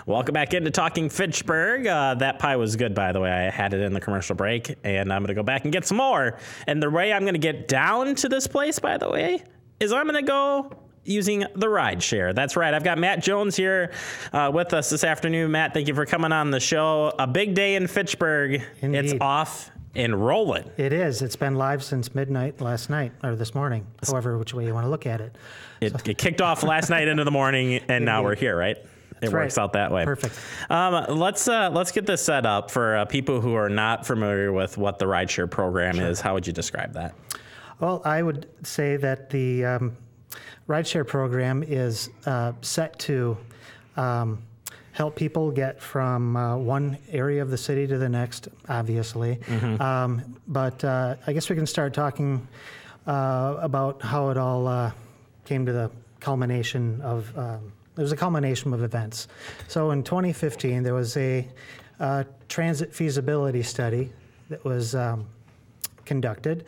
Welcome back into Talking Fitchburg. That pie was good, by the way. I had it in the commercial break, and I'm going to go back and get some more. And the way I'm going to get down to this place, by the way, is I'm going to go using the ride share. That's right. I've got Matt Jones here with us this afternoon. Matt, thank you for coming on the show. A big day in Fitchburg. Indeed. It's off and rolling. It is. It's been live since midnight last night, or this morning, however which way you want to look at it. It kicked off last night into the morning, and now we're here, right? It works out that way. Perfect. Let's get this set up for people who are not familiar with what the rideshare program is. How would you describe that? Well, I would say that the rideshare program is set to help people get from one area of the city to the next, obviously. Mm-hmm. But I guess we can start talking about how it all came to the culmination of, it was a culmination of events. So in 2015, there was a transit feasibility study that was conducted.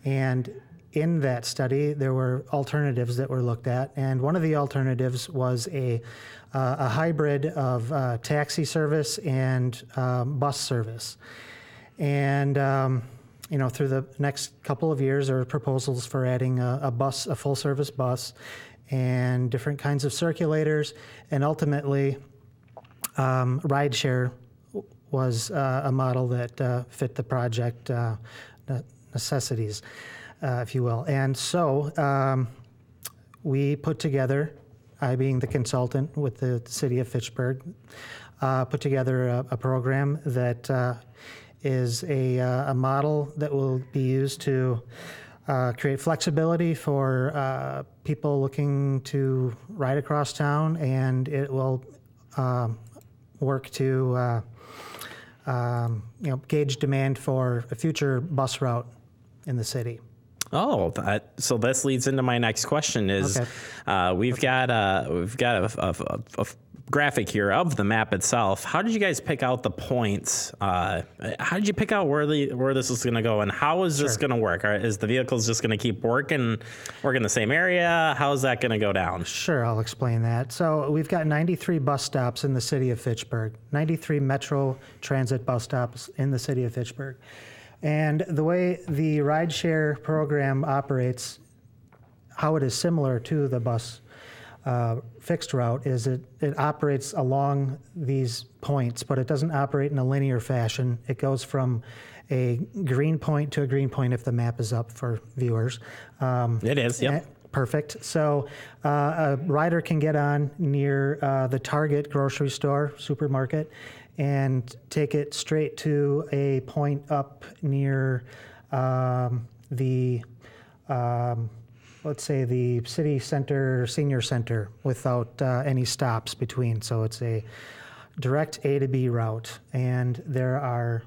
And in that study, there were alternatives that were looked at. And one of the alternatives was a hybrid of taxi service and bus service. And through the next couple of years, there were proposals for adding a full-service bus, and different kinds of circulators, and ultimately, rideshare was a model that fit the project necessities, if you will. And so we put together, I being the consultant with the City of Fitchburg, put together a program that is a model that will be used to create flexibility for people looking to ride across town, and it will work to gauge demand for a future bus route in the city. Oh, so this leads into my next question. Is we've got a graphic here of the map itself. How did you guys pick out the points? How did you pick out where this is going to go, and how is this going to work? Is the vehicles just going to keep working the same area? How is that going to go down? Sure, I'll explain that. So we've got 93 bus stops in the city of Fitchburg, 93 Metro Transit bus stops in the city of Fitchburg. And the way the rideshare program operates, how it is similar to the bus fixed route, is it operates along these points, but it doesn't operate in a linear fashion. It goes from a green point to a green point, if the map is up for viewers. It is, yep. Perfect. So a rider can get on near the Target grocery store, supermarket, and take it straight to a point up near let's say the city center, senior center, without any stops between. So it's a direct A to B route. And there are,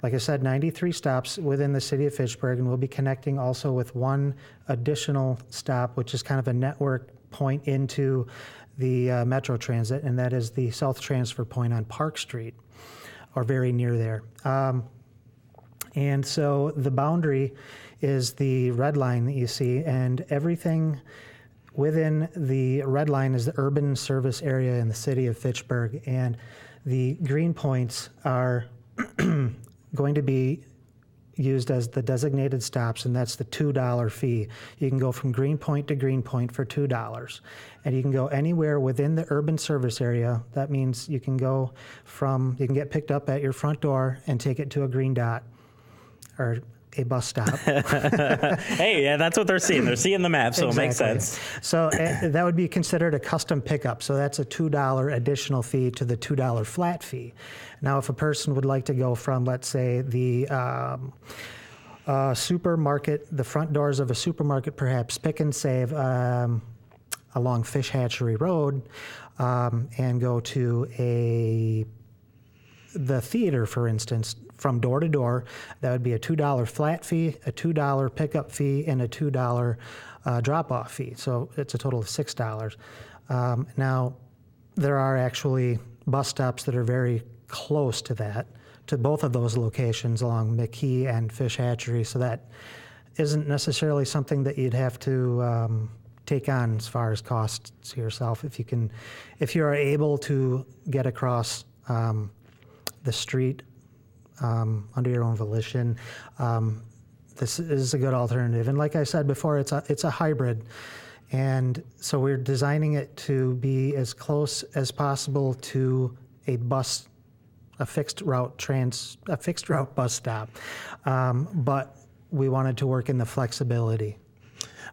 like I said, 93 stops within the city of Fitchburg, and we'll be connecting also with one additional stop, which is kind of a network point into the Metro Transit, and that is the South Transfer Point on Park Street, or very near there. And so the boundary is the red line that you see, and everything within the red line is the urban service area in the city of Fitchburg, and the green points are going to be used as the designated stops, and that's the $2 fee. You can go from green point to green point for $2, and you can go anywhere within the urban service area. That means you can get picked up at your front door and take it to a green dot or a bus stop. Hey, yeah, that's what they're seeing. They're seeing the map, so Exactly. It makes sense. So that would be considered a custom pickup. So that's a $2 additional fee to the $2 flat fee. Now, if a person would like to go from, let's say, the supermarket, the front doors of a supermarket, perhaps Pick and Save along Fish Hatchery Road, and go to the theater, for instance, from door to door, that would be a $2 flat fee, a $2 pickup fee, and a $2 drop-off fee. So it's a total of $6. Now, there are actually bus stops that are very close to that, to both of those locations along McKee and Fish Hatchery, so that isn't necessarily something that you'd have to take on as far as costs yourself. If you are able to get across the street under your own volition, this is a good alternative. And like I said before, it's a hybrid. And so we're designing it to be as close as possible to a fixed route bus stop. But we wanted to work in the flexibility.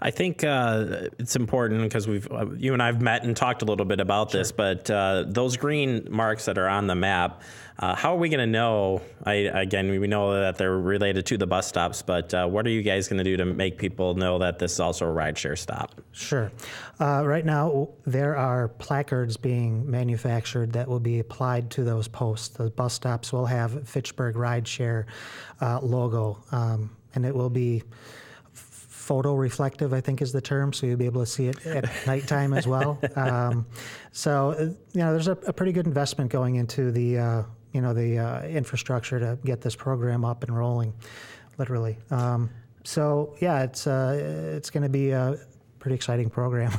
I think it's important because you and I have met and talked a little bit about this, but those green marks that are on the map, how are we going to know? We know that they're related to the bus stops, but what are you guys going to do to make people know that this is also a rideshare stop? Sure. Right now, there are placards being manufactured that will be applied to those posts. The bus stops will have Fitchburg Rideshare logo, and it will be photo reflective, I think is the term, so you'll be able to see it at nighttime as well. So there's a pretty good investment going into the infrastructure to get this program up and rolling, literally. It's going to be a pretty exciting program.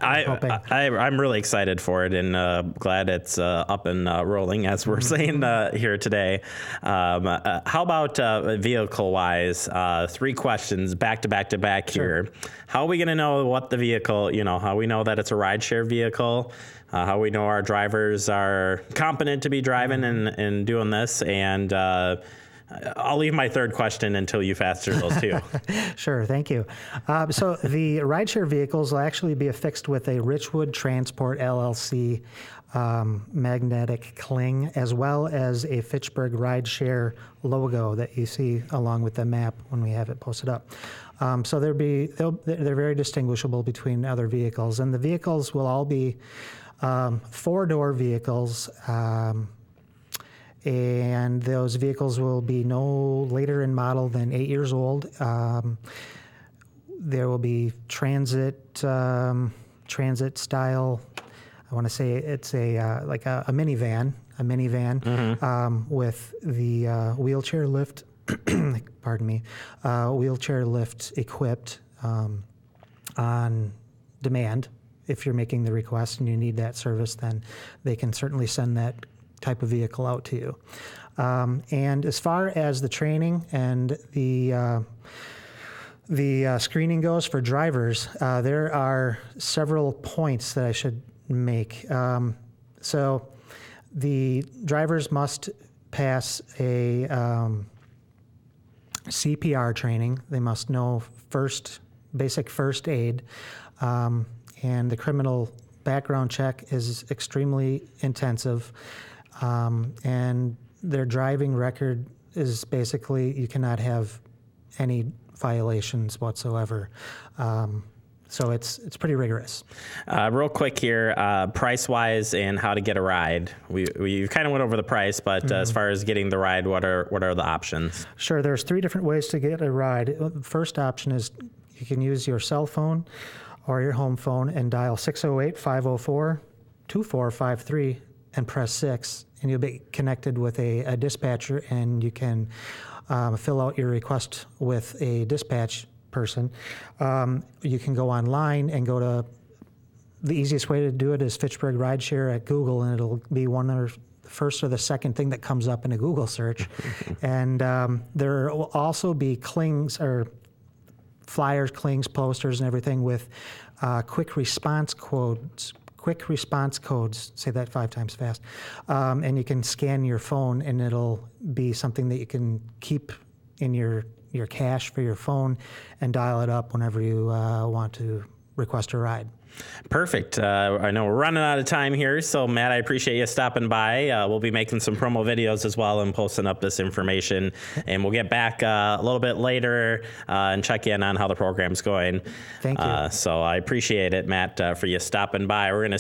I'm really excited for it, and glad it's up and rolling, as we're saying here today. How about vehicle-wise? 3 questions back to back here. How are we going to know what the vehicle, how we know that it's a rideshare vehicle, how we know our drivers are competent to be driving and doing this, and I'll leave my third question until you've answered those 2. Sure, thank you. So the rideshare vehicles will actually be affixed with a Richwood Transport LLC magnetic cling, as well as a Fitchburg Rideshare logo that you see along with the map when we have it posted up. So they're very distinguishable between other vehicles, and the vehicles will all be 4-door vehicles. And those vehicles will be no later in model than 8 years old. There will be transit style. I want to say it's like a minivan, with the wheelchair lift. Pardon me, wheelchair lift equipped on demand. If you're making the request and you need that service, then they can certainly send that type of vehicle out to you. And as far as the training and the screening goes for drivers, there are several points that I should make. So the drivers must pass a CPR training. They must know basic first aid, and the criminal background check is extremely intensive. And their driving record is basically, you cannot have any violations whatsoever. So it's pretty rigorous. Real quick here, price-wise and how to get a ride. We kind of went over the price, but as far as getting the ride, what are the options? Sure, there's 3 different ways to get a ride. The first option is you can use your cell phone or your home phone and dial 608-504-2453 and press 6, and you'll be connected with a dispatcher, and you can fill out your request with a dispatch person. You can go online and go to, the easiest way to do it is Fitchburg Rideshare at Google, and it'll be one of the first or the second thing that comes up in a Google search. And there will also be clings or flyers, clings, posters, and everything with quick response codes, say that 5 times fast, and you can scan your phone, and it'll be something that you can keep in your cache for your phone and dial it up whenever you want to request a ride. Perfect. I know we're running out of time here, so Matt, I appreciate you stopping by. We'll be making some promo videos as well and posting up this information, and we'll get back a little bit later and check in on how the program's going. Thank you. So I appreciate it, Matt, for you stopping by. We're going to